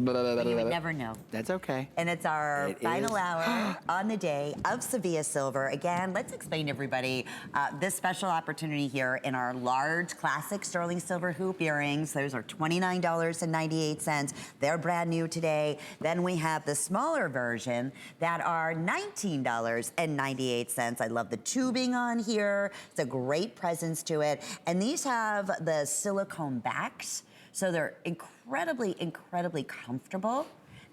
But you would never know. That's okay. And it's our final hour on the day of Sevilla Silver. Again, let's explain to everybody this special opportunity here in our large classic sterling silver hoop earrings. Those are $29.98. They're brand new today. Then we have the smaller version that are $19.98. I love the tubing on here. It's a great presence to it. And these have the silicone backs. So they're incredibly, incredibly comfortable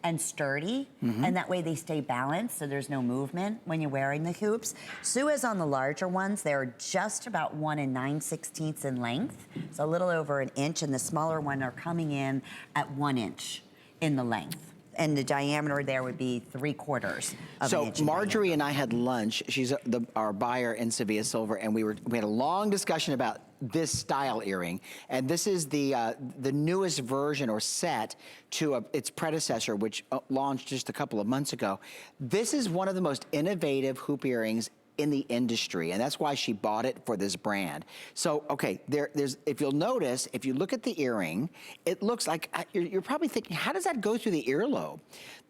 and sturdy, and that way they stay balanced, so there's no movement when you're wearing the hoops. Sue is on the larger ones. They're just about 1 9/16 in length, so a little over an inch, and the smaller one are coming in at 1 inch in the length. And the diameter there would be 3/4 of an inch. So Marjorie and I had lunch. She's our buyer in Sevilla Silver, and we had a long discussion about this style earring. And this is the newest version or set to its predecessor, which launched just a couple of months ago. This is one of the most innovative hoop earrings in the industry, and that's why she bought it for this brand. So, okay, there's if you'll notice, if you look at the earring, it looks like, you're probably thinking, how does that go through the earlobe?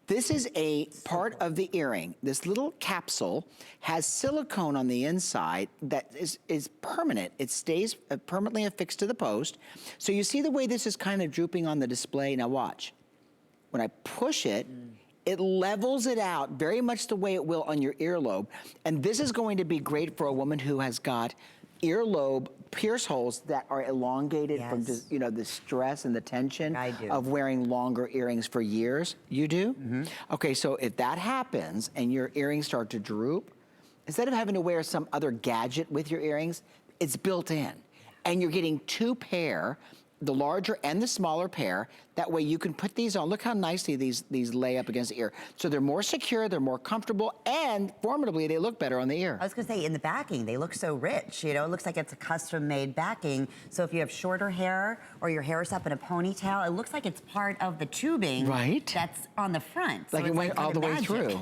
This is a part of the earring. This little capsule has silicone on the inside that is permanent. It stays permanently affixed to the post. So you see the way this is kind of drooping on the display? Now watch. When I push it, it levels it out very much the way it will on your earlobe. And this is going to be great for a woman who has got earlobe pierce holes that are elongated from just, you know, the stress and the tension of wearing longer earrings for years. You do? Okay, so if that happens and your earrings start to droop, instead of having to wear some other gadget with your earrings, it's built in. And you're getting 2 pair, the larger and the smaller pair. That way you can put these on. Look how nicely these lay up against the ear. So they're more secure, they're more comfortable, and formidably, they look better on the ear. I was gonna say, in the backing, they look so rich, you know? It looks like it's a custom-made backing. So if you have shorter hair or your hair's up in a ponytail, it looks like it's part of the tubing that's on the front. Like so it went all the way through.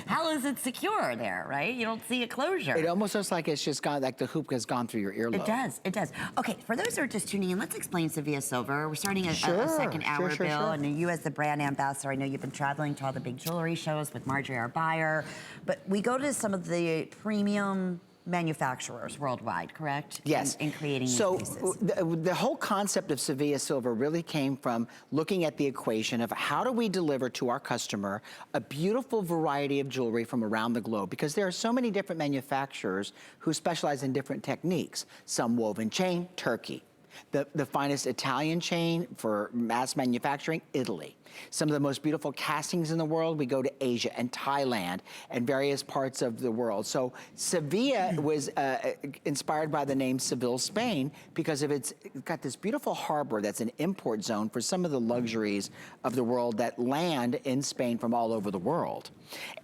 How is it secure there, right? You don't see a closure. It almost looks like it's just gone, like the hoop has gone through your earlobe. It does, it does. Okay, for those who are just tuning in, let's explain Sevilla Silver. We're starting a second hour, Bill, and you as the brand ambassador, I know you've been traveling to all the big jewelry shows with Marjorie, our buyer, but we go to some of the premium manufacturers worldwide, correct? Yes. In creating these pieces. So the whole concept of Sevilla Silver really came from looking at the equation of how do we deliver to our customer a beautiful variety of jewelry from around the globe, because there are so many different manufacturers who specialize in different techniques. Some woven chain, Turkey. The finest Italian chain for mass manufacturing, Italy. Some of the most beautiful castings in the world, we go to Asia and Thailand and various parts of the world. So Sevilla was inspired by the name Seville, Spain, because it's got this beautiful harbor that's an import zone for some of the luxuries of the world that land in Spain from all over the world.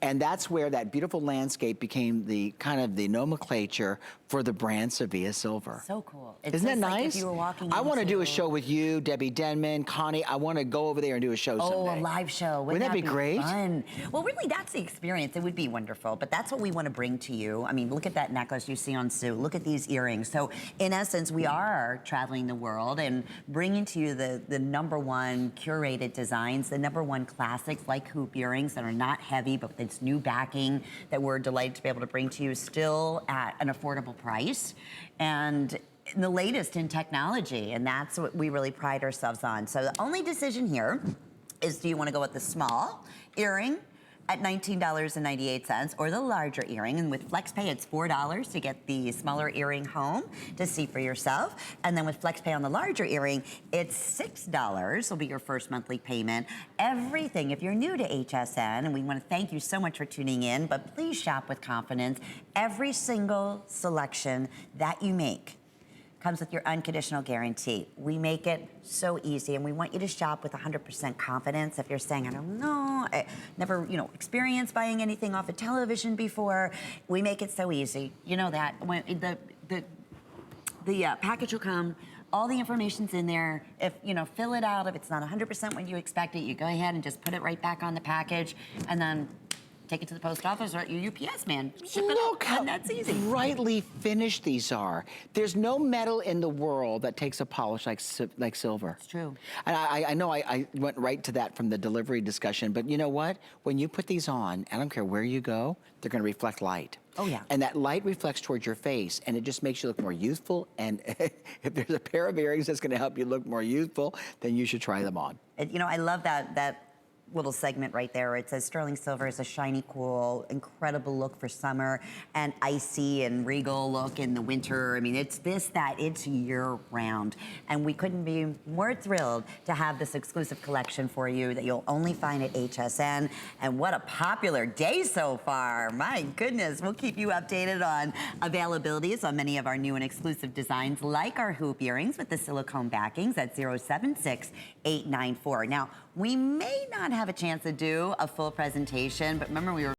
And that's where that beautiful landscape became the kind of the nomenclature for the brand Sevilla Silver. So cool. Isn't that nice? Like if you were walking I want to do a show with you, Debbie Denman, Connie. I want to go over there and do a show someday. Oh, a live show. Wouldn't that be great? Fun? Well, really, that's the experience. It would be wonderful, but that's what we want to bring to you. I mean, look at that necklace you see on Sue. Look at these earrings. So, in essence, we are traveling the world and bringing to you the #1 curated designs, the #1 classics like hoop earrings that are not heavy, but with this new backing that we're delighted to be able to bring to you, still at an affordable price. And the latest in technology, and that's what we really pride ourselves on. So the only decision here is, do you want to go with the small earring at $19.98 or the larger earring? And with FlexPay, it's $4 to get the smaller earring home to see for yourself. And then with FlexPay on the larger earring, it's $6 will be your first monthly payment. Everything, if you're new to HSN, and we want to thank you so much for tuning in, but please shop with confidence. Every single selection that you make comes with your unconditional guarantee. We make it so easy, and we want you to shop with 100% confidence. If you're saying, I don't know, I never, experienced buying anything off of television before, we make it so easy. You know that when the package will come, all the information's in there. If, fill it out. If it's not 100% what you expect it, you go ahead and just put it right back on the package, and then take it to the post office or your UPS man. Ship it Look up, how and that's easy. brightly finished these are. There's no metal in the world that takes a polish like silver. It's true. And I know I went right to that from the delivery discussion, but you know what? When you put these on, I don't care where you go, they're going to reflect light. Oh, yeah. And that light reflects towards your face, and it just makes you look more youthful. And if there's a pair of earrings that's going to help you look more youthful, then you should try them on. And, you know, I love that little segment right there. It says sterling silver is a shiny, cool, incredible look for summer, and icy and regal look in the winter. I mean, it's it's year round. And we couldn't be more thrilled to have this exclusive collection for you that you'll only find at HSN. And what a popular day so far. My goodness, we'll keep you updated on availabilities on many of our new and exclusive designs, like our hoop earrings with the silicone backings at 076894. Now, we may not have a chance to do a full presentation, but remember we were